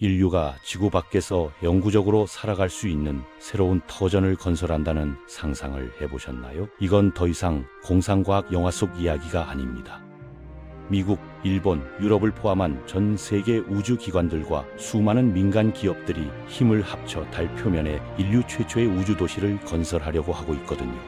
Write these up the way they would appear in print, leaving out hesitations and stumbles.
인류가 지구 밖에서 영구적으로 살아갈 수 있는 새로운 터전을 건설한다는 상상을 해보셨나요? 이건 더 이상 공상과학 영화 속 이야기가 아닙니다. 미국, 일본, 유럽을 포함한 전 세계 우주기관들과 수많은 민간 기업들이 힘을 합쳐 달 표면에 인류 최초의 우주도시를 건설하려고 하고 있거든요.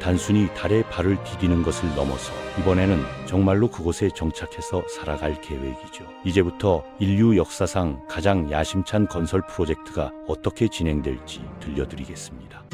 단순히 달에 발을 디디는 것을 넘어서 이번에는 정말로 그곳에 정착해서 살아갈 계획이죠. 이제부터 인류 역사상 가장 야심찬 건설 프로젝트가 어떻게 진행될지 들려드리겠습니다.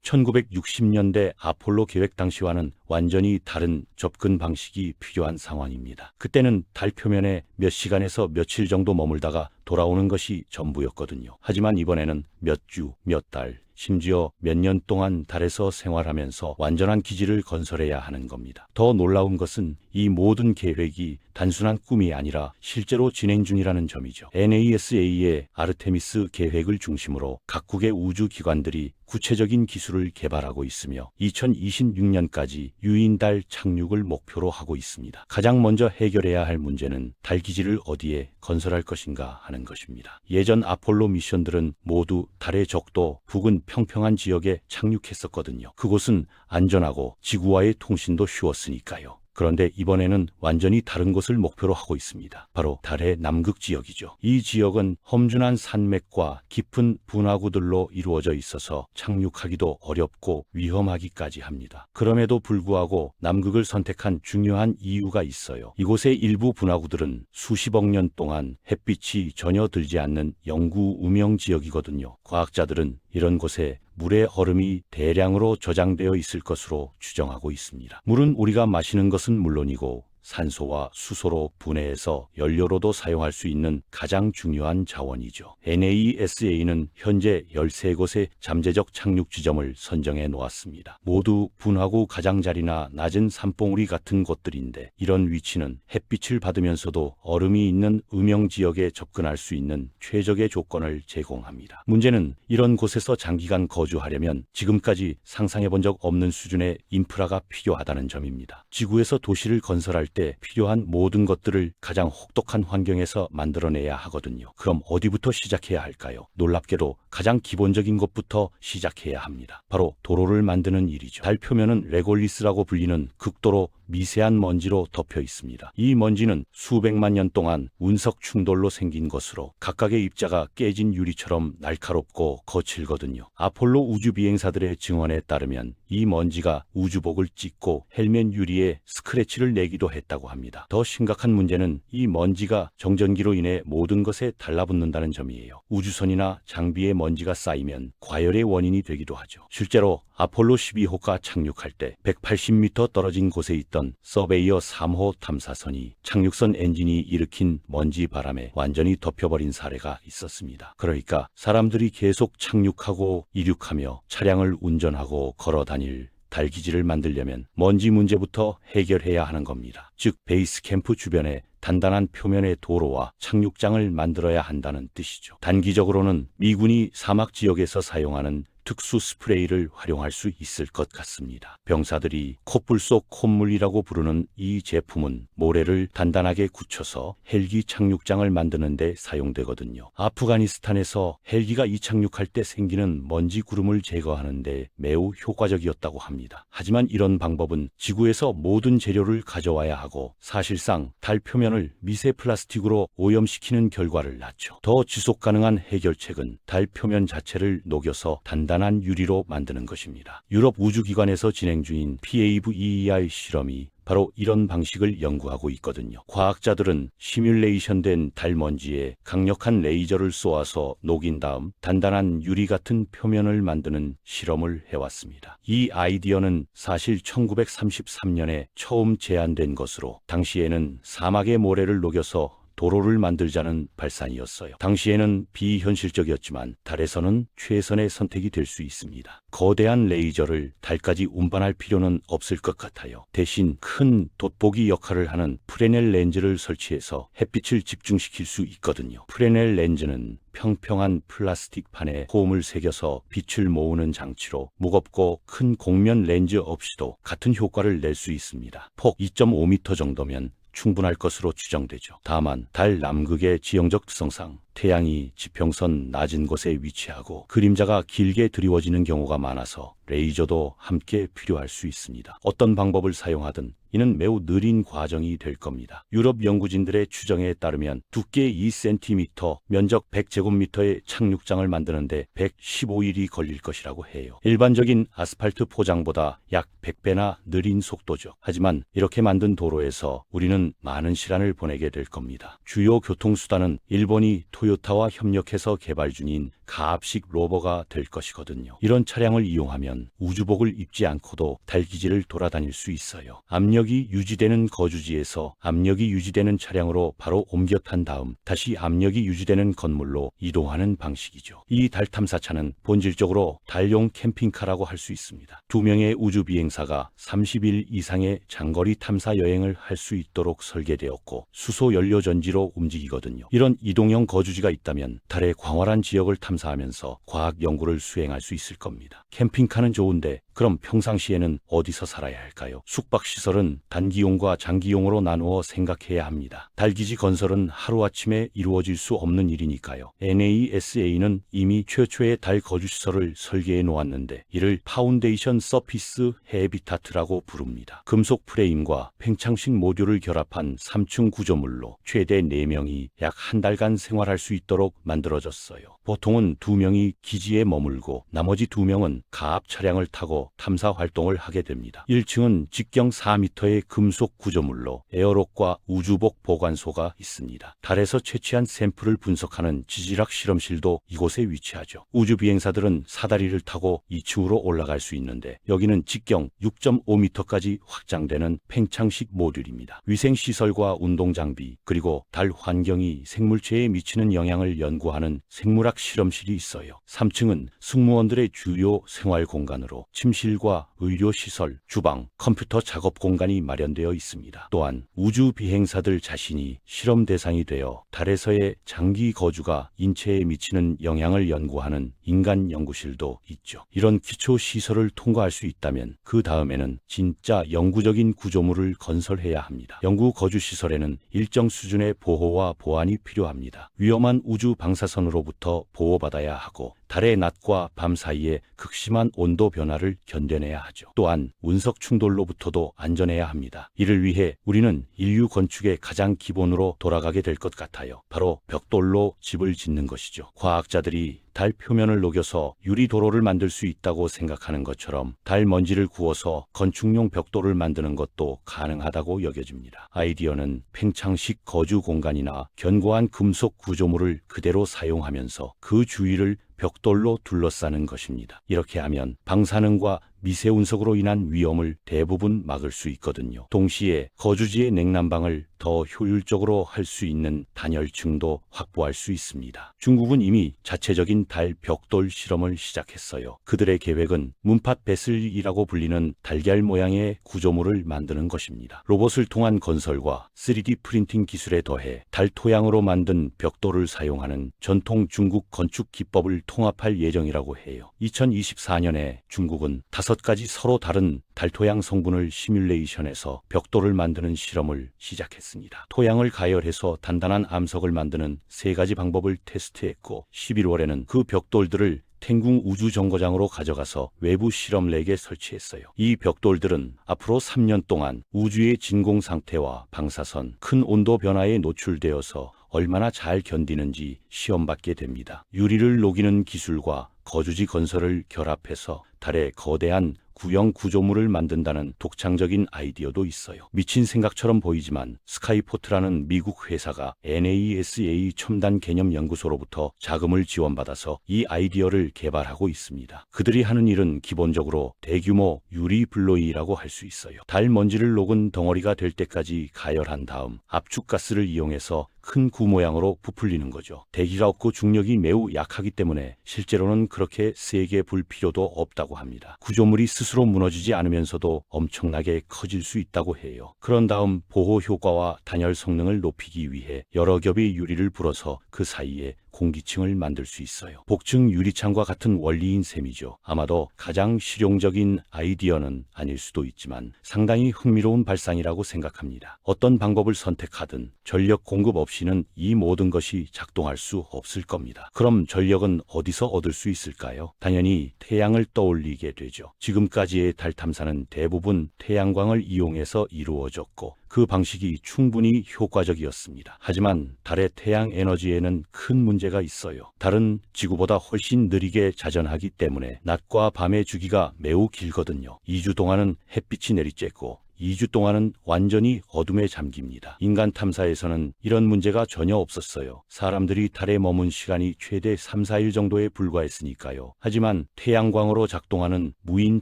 1960년대 아폴로 계획 당시와는 완전히 다른 접근 방식이 필요한 상황입니다. 그때는 달 표면에 몇 시간에서 며칠 정도 머물다가 돌아오는 것이 전부였거든요. 하지만 이번에는 몇 주, 몇 달, 심지어 몇 년 동안 달에서 생활하면서 완전한 기지를 건설해야 하는 겁니다. 더 놀라운 것은 이 모든 계획이 단순한 꿈이 아니라 실제로 진행 중이라는 점이죠. NASA의 아르테미스 계획을 중심으로 각국의 우주기관들이 구체적인 기술을 개발하고 있으며 2026년까지 유인달 착륙을 목표로 하고 있습니다. 가장 먼저 해결해야 할 문제는 달 기지를 어디에 건설할 것인가 하는 것입니다. 예전 아폴로 미션들은 모두 달의 적도 부근 평평한 지역에 착륙했었거든요. 그곳은 안전하고 지구와의 통신도 쉬웠으니까요. 그런데 이번에는 완전히 다른 곳을 목표로 하고 있습니다. 바로 달의 남극 지역이죠. 이 지역은 험준한 산맥과 깊은 분화구들로 이루어져 있어서 착륙하기도 어렵고 위험하기까지 합니다. 그럼에도 불구하고 남극을 선택한 중요한 이유가 있어요. 이곳의 일부 분화구들은 수십억 년 동안 햇빛이 전혀 들지 않는 영구 우명 지역이거든요. 과학자들은 이런 곳에 물의 얼음이 대량으로 저장되어 있을 것으로 추정하고 있습니다. 물은 우리가 마시는 것은 물론이고 산소와 수소로 분해해서 연료로도 사용할 수 있는 가장 중요한 자원이죠. NASA는 현재 13곳의 잠재적 착륙 지점을 선정해 놓았습니다. 모두 분화구 가장자리나 낮은 산봉우리 같은 곳들인데 이런 위치는 햇빛을 받으면서도 얼음이 있는 음영 지역에 접근할 수 있는 최적의 조건을 제공합니다. 문제는 이런 곳에서 장기간 거주하려면 지금까지 상상해 본 적 없는 수준의 인프라가 필요하다는 점입니다. 지구에서 도시를 건설할 때 필요한 모든 것들을 가장 혹독한 환경에서 만들어내야 하거든요. 그럼 어디부터 시작해야 할까요? 놀랍게도 가장 기본적인 것부터 시작해야 합니다. 바로 도로를 만드는 일이죠. 달 표면은 레골리스라고 불리는 극도로 미세한 먼지로 덮여 있습니다. 이 먼지는 수백만 년 동안 운석 충돌로 생긴 것으로 각각의 입자가 깨진 유리처럼 날카롭고 거칠거든요. 아폴로 우주 비행사들의 증언에 따르면 이 먼지가 우주복을 찢고 헬멧 유리에 스크래치를 내기도 했다고 합니다. 더 심각한 문제는 이 먼지가 정전기로 인해 모든 것에 달라붙는다는 점이에요. 우주선이나 장비에 먼지가 쌓이면 과열의 원인이 되기도 하죠. 실제로 아폴로 12호가 착륙할 때 180m 떨어진 곳에 있던 서베이어 3호 탐사선이 착륙선 엔진이 일으킨 먼지 바람에 완전히 덮여버린 사례가 있었습니다. 그러니까 사람들이 계속 착륙하고 이륙하며 차량을 운전하고 걸어 다닐 달 기지를 만들려면 먼지 문제부터 해결해야 하는 겁니다. 즉 베이스 캠프 주변에 단단한 표면의 도로와 착륙장을 만들어야 한다는 뜻이죠. 단기적으로는 미군이 사막 지역에서 사용하는 특수 스프레이를 활용할 수 있을 것 같습니다. 병사들이 콧불 속 콧물이라고 부르는 이 제품은 모래를 단단하게 굳혀서 헬기 착륙장을 만드는 데 사용되거든요. 아프가니스탄에서 헬기가 이착륙할 때 생기는 먼지 구름을 제거하는 데 매우 효과적이었다고 합니다. 하지만 이런 방법은 지구에서 모든 재료를 가져와야 하고 사실상 달 표면을 미세 플라스틱으로 오염시키는 결과를 낳죠. 더 지속 가능한 해결책은 달 표면 자체를 녹여서 단단한 유리로 만드는 것입니다. 유럽 우주기관에서 진행 중인 PAVER 실험이 바로 이런 방식을 연구하고 있거든요. 과학자들은 시뮬레이션된 달 먼지에 강력한 레이저를 쏘아서 녹인 다음 단단한 유리 같은 표면을 만드는 실험을 해왔습니다. 이 아이디어는 사실 1933년에 처음 제안된 것으로 당시에는 사막의 모래를 녹여서 도로를 만들자는 발상이었어요. 당시에는 비현실적이었지만 달에서는 최선의 선택이 될 수 있습니다. 거대한 레이저를 달까지 운반할 필요는 없을 것 같아요. 대신 큰 돋보기 역할을 하는 프레넬 렌즈를 설치해서 햇빛을 집중시킬 수 있거든요. 프레넬 렌즈는 평평한 플라스틱 판에 호음을 새겨서 빛을 모으는 장치로 무겁고 큰 곡면 렌즈 없이도 같은 효과를 낼 수 있습니다. 폭 2.5m 정도면 충분할 것으로 추정되죠. 다만 달 남극의 지형적 특성상 태양이 지평선 낮은 곳에 위치하고 그림자가 길게 드리워지는 경우가 많아서 레이저도 함께 필요할 수 있습니다. 어떤 방법을 사용하든 이는 매우 느린 과정이 될 겁니다. 유럽 연구진들의 추정에 따르면 두께 2cm, 면적 100제곱미터의 착륙장을 만드는데 115일이 걸릴 것이라고 해요. 일반적인 아스팔트 포장보다 약 100배나 느린 속도죠. 하지만 이렇게 만든 도로에서 우리는 많은 시간을 보내게 될 겁니다. 주요 교통수단은 일본이 토요타와 협력해서 개발 중인 가압식 로버가 될 것이거든요. 이런 차량을 이용하면 우주복을 입지 않고도 달기지를 돌아다닐 수 있어요. 압력이 유지되는 거주지에서 압력이 유지되는 차량으로 바로 옮겨 탄 다음 다시 압력이 유지되는 건물로 이동하는 방식이죠. 이 달 탐사차는 본질적으로 달용 캠핑카라고 할 수 있습니다. 2명의 우주 비행사가 30일 이상의 장거리 탐사 여행을 할 수 있도록 설계되었고 수소 연료 전지로 움직이거든요. 이런 이동형 거주지가 있다면 달의 광활한 지역을 탐사하면서 과학 연구를 수행할 수 있을 겁니다. 캠핑카는 좋은데 그럼 평상시에는 어디서 살아야 할까요? 숙박시설은 단기용과 장기용으로 나누어 생각해야 합니다. 달기지 건설은 하루아침에 이루어질 수 없는 일이니까요. NASA는 이미 최초의 달 거주시설을 설계해 놓았는데 이를 파운데이션 서피스 헤비타트라고 부릅니다. 금속 프레임과 팽창식 모듈을 결합한 3층 구조물로 최대 4명이 약 한 달간 생활할 수 있도록 만들어졌어요. 보통은 2명이 기지에 머물고 나머지 2명은 가압 차량을 타고 탐사 활동을 하게 됩니다. 1층은 직경 4m의 금속 구조물로 에어록과 우주복 보관소가 있습니다. 달에서 채취한 샘플을 분석하는 지질학 실험실도 이곳에 위치하죠. 우주 비행사들은 사다리를 타고 2층으로 올라갈 수 있는데 여기는 직경 6.5m까지 확장되는 팽창식 모듈입니다. 위생시설과 운동장비 그리고 달 환경이 생물체에 미치는 영향을 연구하는 생물학 실험실이 있어요. 3층은 승무원들의 주요 생활 공간으로 침실과 의료시설, 주방, 컴퓨터 작업 공간이 마련되어 있습니다. 또한 우주 비행사들 자신이 실험 대상이 되어 달에서의 장기 거주가 인체에 미치는 영향을 연구하는 인간 연구실도 있죠. 이런 기초 시설을 통과할 수 있다면 그 다음에는 진짜 영구적인 구조물을 건설해야 합니다. 연구 거주 시설에는 일정 수준의 보호와 보안이 필요합니다. 위험한 우주 방사선으로부터 보호받아야 하고 달의 낮과 밤 사이에 극심한 온도 변화를 견뎌내야 하죠. 또한 운석 충돌로부터도 안전해야 합니다. 이를 위해 우리는 인류 건축의 가장 기본으로 돌아가게 될 것 같아요. 바로 벽돌로 집을 짓는 것이죠. 과학자들이 달 표면을 녹여서 유리 도로를 만들 수 있다고 생각하는 것처럼 달 먼지를 구워서 건축용 벽돌을 만드는 것도 가능하다고 여겨집니다. 아이디어는 팽창식 거주 공간이나 견고한 금속 구조물을 그대로 사용하면서 그 주위를 벽돌로 둘러싸는 것입니다. 이렇게 하면 방사능과 미세운석으로 인한 위험을 대부분 막을 수 있거든요. 동시에 거주지의 냉난방을 더 효율적으로 할 수 있는 단열층도 확보할 수 있습니다. 중국은 이미 자체적인 달 벽돌 실험을 시작했어요. 그들의 계획은 문팟 베슬이라고 불리는 달걀 모양의 구조물을 만드는 것입니다. 로봇을 통한 건설과 3D 프린팅 기술에 더해 달 토양으로 만든 벽돌을 사용하는 전통 중국 건축 기법을 통합할 예정이라고 해요. 2024년에 중국은 5가지 서로 다른 달 토양 성분을 시뮬레이션해서 벽돌을 만드는 실험을 시작했습니다. 토양을 가열해서 단단한 암석을 만드는 3가지 방법을 테스트했고 11월에는 그 벽돌들을 탱궁 우주정거장으로 가져가서 외부 실험렉에 설치했어요. 이 벽돌들은 앞으로 3년 동안 우주의 진공 상태와 방사선, 큰 온도 변화에 노출되어서 얼마나 잘 견디는지 시험받게 됩니다. 유리를 녹이는 기술과 거주지 건설을 결합해서 달에 거대한 구형 구조물을 만든다는 독창적인 아이디어도 있어요. 미친 생각처럼 보이지만 스카이포트라는 미국 회사가 NASA 첨단 개념 연구소로부터 자금을 지원받아서 이 아이디어를 개발하고 있습니다. 그들이 하는 일은 기본적으로 대규모 유리 블로이라고 할 수 있어요. 달 먼지를 녹은 덩어리가 될 때까지 가열한 다음 압축가스를 이용해서 큰 구 모양으로 부풀리는 거죠. 대기가 없고 중력이 매우 약하기 때문에 실제로는 그렇게 세게 불 필요도 없다고 합니다. 구조물이 스스로 무너지지 않으면서도 엄청나게 커질 수 있다고 해요. 그런 다음 보호 효과와 단열 성능을 높이기 위해 여러 겹의 유리를 불어서 그 사이에 공기층을 만들 수 있어요. 복층 유리창과 같은 원리인 셈이죠. 아마도 가장 실용적인 아이디어는 아닐 수도 있지만 상당히 흥미로운 발상이라고 생각합니다. 어떤 방법을 선택하든 전력 공급 없이는 이 모든 것이 작동할 수 없을 겁니다. 그럼 전력은 어디서 얻을 수 있을까요? 당연히 태양을 떠올리게 되죠. 지금까지의 달 탐사는 대부분 태양광을 이용해서 이루어졌고 그 방식이 충분히 효과적이었습니다. 하지만 달의 태양 에너지에는 큰 문제가 있어요. 달은 지구보다 훨씬 느리게 자전하기 때문에 낮과 밤의 주기가 매우 길거든요. 2주 동안은 햇빛이 내리쬐고 2주 동안은 완전히 어둠에 잠깁니다. 인간 탐사에서는 이런 문제가 전혀 없었어요. 사람들이 달에 머문 시간이 최대 3, 4일 정도에 불과했으니까요. 하지만 태양광으로 작동하는 무인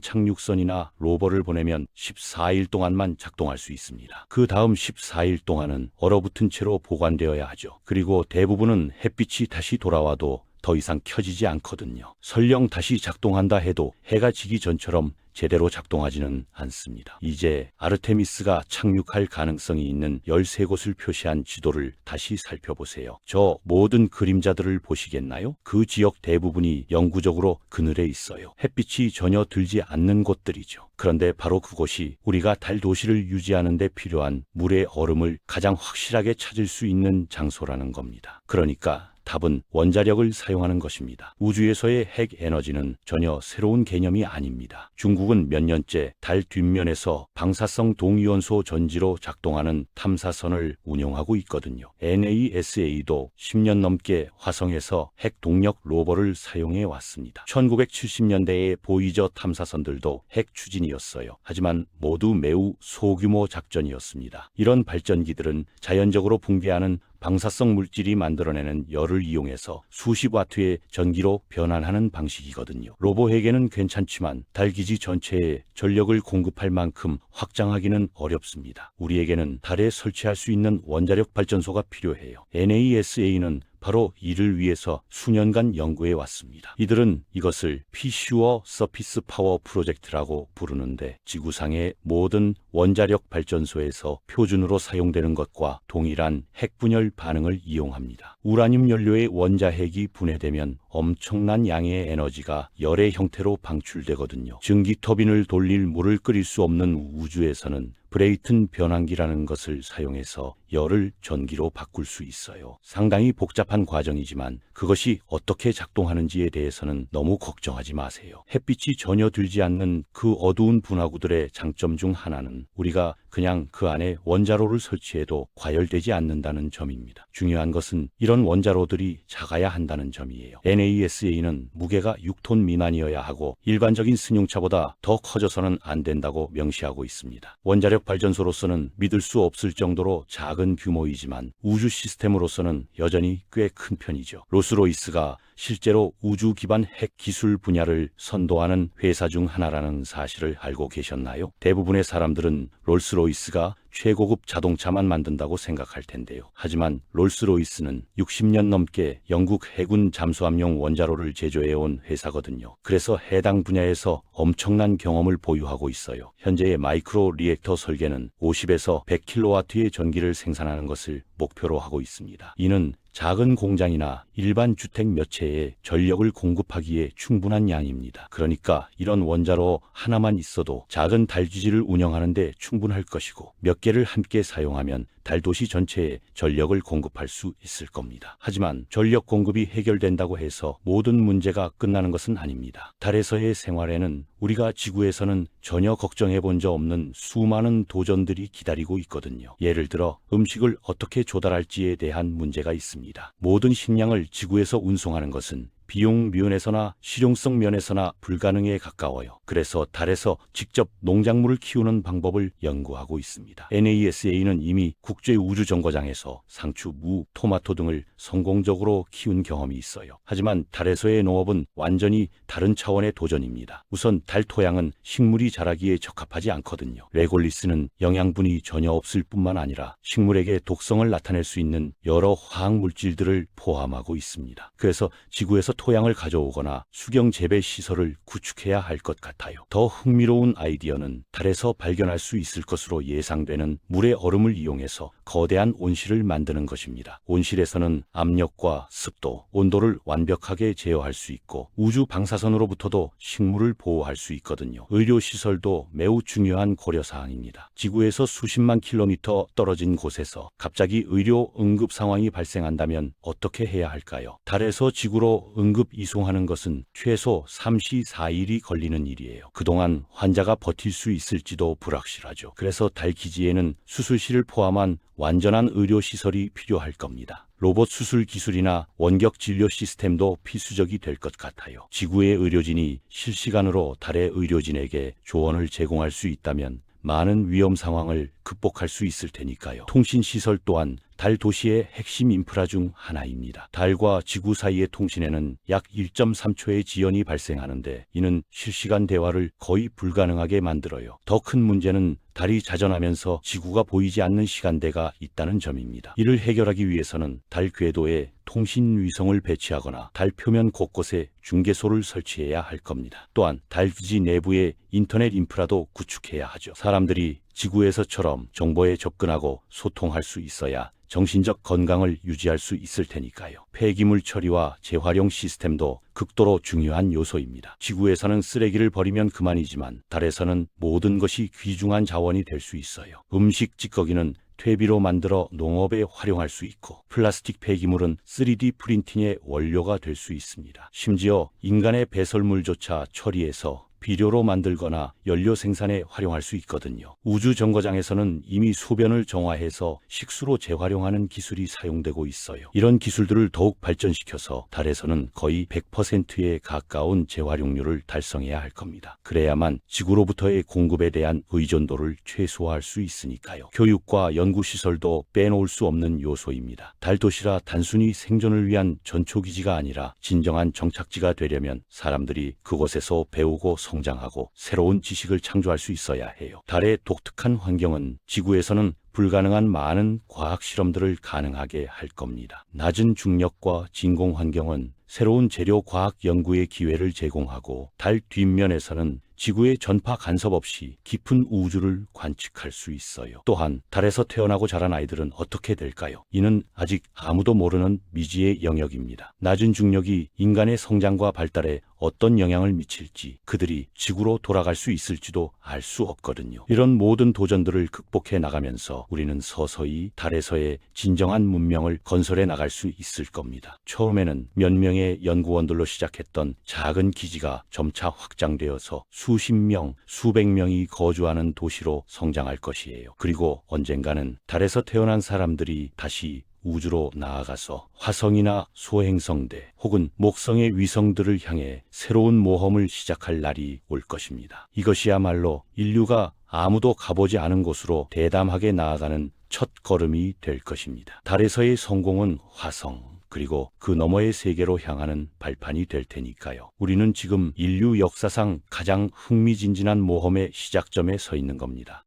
착륙선이나 로버를 보내면 14일 동안만 작동할 수 있습니다. 그 다음 14일 동안은 얼어붙은 채로 보관되어야 하죠. 그리고 대부분은 햇빛이 다시 돌아와도 더 이상 켜지지 않거든요. 설령 다시 작동한다 해도 해가 지기 전처럼 제대로 작동하지는 않습니다. 이제 아르테미스가 착륙할 가능성이 있는 13곳을 표시한 지도를 다시 살펴보세요. 저 모든 그림자들을 보시겠나요? 그 지역 대부분이 영구적으로 그늘에 있어요. 햇빛이 전혀 들지 않는 곳들이죠. 그런데 바로 그곳이 우리가 달 도시를 유지하는 데 필요한 물의 얼음을 가장 확실하게 찾을 수 있는 장소라는 겁니다. 그러니까 답은 원자력을 사용하는 것입니다. 우주에서의 핵 에너지는 전혀 새로운 개념이 아닙니다. 중국은 몇 년째 달 뒷면에서 방사성 동위원소 전지로 작동하는 탐사선을 운용하고 있거든요. NASA도 10년 넘게 화성에서 핵 동력 로버를 사용해 왔습니다. 1970년대의 보이저 탐사선들도 핵 추진이었어요. 하지만 모두 매우 소규모 작전이었습니다. 이런 발전기들은 자연적으로 붕괴하는 방사성 물질이 만들어내는 열을 이용해서 수십 와트의 전기로 변환하는 방식이거든요. 로봇에게는 괜찮지만 달 기지 전체에 전력을 공급할 만큼 확장하기는 어렵습니다. 우리에게는 달에 설치할 수 있는 원자력 발전소가 필요해요. NASA는 바로 이를 위해서 수년간 연구해 왔습니다. 이들은 이것을 피슈어 서피스 파워 프로젝트라고 부르는데 지구상의 모든 원자력 발전소에서 표준으로 사용되는 것과 동일한 핵분열 반응을 이용합니다. 우라늄 연료의 원자핵이 분해되면 엄청난 양의 에너지가 열의 형태로 방출되거든요. 증기 터빈을 돌릴 물을 끓일 수 없는 우주에서는 브레이튼 변환기라는 것을 사용해서 열을 전기로 바꿀 수 있어요. 상당히 복잡한 과정이지만 그것이 어떻게 작동하는지에 대해서는 너무 걱정하지 마세요. 햇빛이 전혀 들지 않는 그 어두운 분화구들의 장점 중 하나는 우리가 그냥 그 안에 원자로를 설치해도 과열되지 않는다는 점입니다. 중요한 것은 이런 원자로들이 작아야 한다는 점이에요. NASA는 무게가 6톤 미만이어야 하고 일반적인 승용차보다 더 커져서는 안 된다고 명시하고 있습니다. 원자력 발전소로서는 믿을 수 없을 정도로 작은 규모이지만 우주 시스템으로서는 여전히 꽤 큰 편이죠. 롤스로이스가 실제로 우주 기반 핵 기술 분야를 선도하는 회사 중 하나라는 사실을 알고 계셨나요? 대부분의 사람들은 롤스로이스가 최고급 자동차만 만든다고 생각할 텐데요. 하지만 롤스로이스는 60년 넘게 영국 해군 잠수함용 원자로를 제조해온 회사거든요. 그래서 해당 분야에서 엄청난 경험을 보유하고 있어요. 현재의 마이크로 리액터 설계는 50에서 100kW의 전기를 생산하는 것을 목표로 하고 있습니다. 이는 작은 공장이나 일반 주택 몇 채에 전력을 공급하기에 충분한 양입니다. 그러니까 이런 원자로 하나만 있어도 작은 달 기지를 운영하는 데 충분할 것이고 몇 개를 함께 사용하면 달 도시 전체에 전력을 공급할 수 있을 겁니다. 하지만 전력 공급이 해결된다고 해서 모든 문제가 끝나는 것은 아닙니다. 달에서의 생활에는 우리가 지구에서는 전혀 걱정해 본 적 없는 수많은 도전들이 기다리고 있거든요. 예를 들어 음식을 어떻게 조달할지에 대한 문제가 있습니다. 모든 식량을 지구에서 운송하는 것은 비용 면에서나 실용성 면에서나 불가능에 가까워요. 그래서 달에서 직접 농작물을 키우는 방법을 연구하고 있습니다. NASA는 이미 국제우주정거장에서 상추, 무, 토마토 등을 성공적으로 키운 경험이 있어요. 하지만 달에서의 농업은 완전히 다른 차원의 도전입니다. 우선 달 토양은 식물이 자라기에 적합하지 않거든요. 레골리스는 영양분이 전혀 없을 뿐만 아니라 식물에게 독성을 나타낼 수 있는 여러 화학 물질들을 포함하고 있습니다. 그래서 지구에서 토양을 가져오거나 수경 재배 시설을 구축해야 할 것 같아요. 더 흥미로운 아이디어는 달에서 발견할 수 있을 것으로 예상되는 물의 얼음을 이용해서 거대한 온실을 만드는 것입니다. 온실에서는 압력과 습도, 온도를 완벽하게 제어할 수 있고 우주 방사선으로부터도 식물을 보호할 수 있거든요. 의료시설도 매우 중요한 고려사항입니다. 지구에서 수십만 킬로미터 떨어진 곳에서 갑자기 의료 응급 상황이 발생한다면 어떻게 해야 할까요? 달에서 지구로 응급 이송하는 것은 최소 3시 4일이 걸리는 일이에요. 그동안 환자가 버틸 수 있을지도 불확실하죠. 그래서 달 기지에는 수술실을 포함한 완전한 의료시설이 필요할 겁니다. 로봇 수술 기술이나 원격 진료 시스템도 필수적이 될 것 같아요. 지구의 의료진이 실시간으로 달의 의료진에게 조언을 제공할 수 있다면 많은 위험 상황을 극복할 수 있을 테니까요. 통신시설 또한 달 도시의 핵심 인프라 중 하나입니다. 달과 지구 사이의 통신에는 약 1.3초의 지연이 발생하는데 이는 실시간 대화를 거의 불가능하게 만들어요. 더 큰 문제는 달이 자전하면서 지구가 보이지 않는 시간대가 있다는 점입니다. 이를 해결하기 위해서는 달 궤도에 통신 위성을 배치하거나 달 표면 곳곳에 중계소를 설치해야 할 겁니다. 또한 달 기지 내부에 인터넷 인프라도 구축해야 하죠. 사람들이 지구에서처럼 정보에 접근하고 소통할 수 있어야 정신적 건강을 유지할 수 있을 테니까요. 폐기물 처리와 재활용 시스템도 극도로 중요한 요소입니다. 지구에서는 쓰레기를 버리면 그만이지만 달에서는 모든 것이 귀중한 자원이 될 수 있어요. 음식 찌꺼기는 퇴비로 만들어 농업에 활용할 수 있고 플라스틱 폐기물은 3D 프린팅의 원료가 될 수 있습니다. 심지어 인간의 배설물조차 처리해서 비료로 만들거나 연료 생산에 활용할 수 있거든요. 우주 정거장에서는 이미 소변을 정화해서 식수로 재활용하는 기술이 사용되고 있어요. 이런 기술들을 더욱 발전시켜서 달에서는 거의 100%에 가까운 재활용률을 달성해야 할 겁니다. 그래야만 지구로부터의 공급에 대한 의존도를 최소화할 수 있으니까요. 교육과 연구시설도 빼놓을 수 없는 요소입니다. 달 도시라 단순히 생존을 위한 전초기지가 아니라 진정한 정착지가 되려면 사람들이 그곳에서 배우고 성장하고 새로운 지식을 창조할 수 있어야 해요. 달의 독특한 환경은 지구에서는 불가능한 많은 과학 실험들을 가능하게 할 겁니다. 낮은 중력과 진공 환경은 새로운 재료 과학 연구의 기회를 제공하고 달 뒷면에서는 지구의 전파 간섭 없이 깊은 우주를 관측할 수 있어요. 또한 달에서 태어나고 자란 아이들은 어떻게 될까요? 이는 아직 아무도 모르는 미지의 영역입니다. 낮은 중력이 인간의 성장과 발달에 어떤 영향을 미칠지, 그들이 지구로 돌아갈 수 있을지도 알 수 없거든요. 이런 모든 도전들을 극복해 나가면서 우리는 서서히 달에서의 진정한 문명을 건설해 나갈 수 있을 겁니다. 처음에는 몇 명의 연구원들로 시작했던 작은 기지가 점차 확장되어서 수십 명, 수백 명이 거주하는 도시로 성장할 것이에요. 그리고 언젠가는 달에서 태어난 사람들이 다시 우주로 나아가서 화성이나 소행성대 혹은 목성의 위성들을 향해 새로운 모험을 시작할 날이 올 것입니다. 이것이야말로 인류가 아무도 가보지 않은 곳으로 대담하게 나아가는 첫 걸음이 될 것입니다. 달에서의 성공은 화성, 그리고 그 너머의 세계로 향하는 발판이 될 테니까요. 우리는 지금 인류 역사상 가장 흥미진진한 모험의 시작점에 서 있는 겁니다.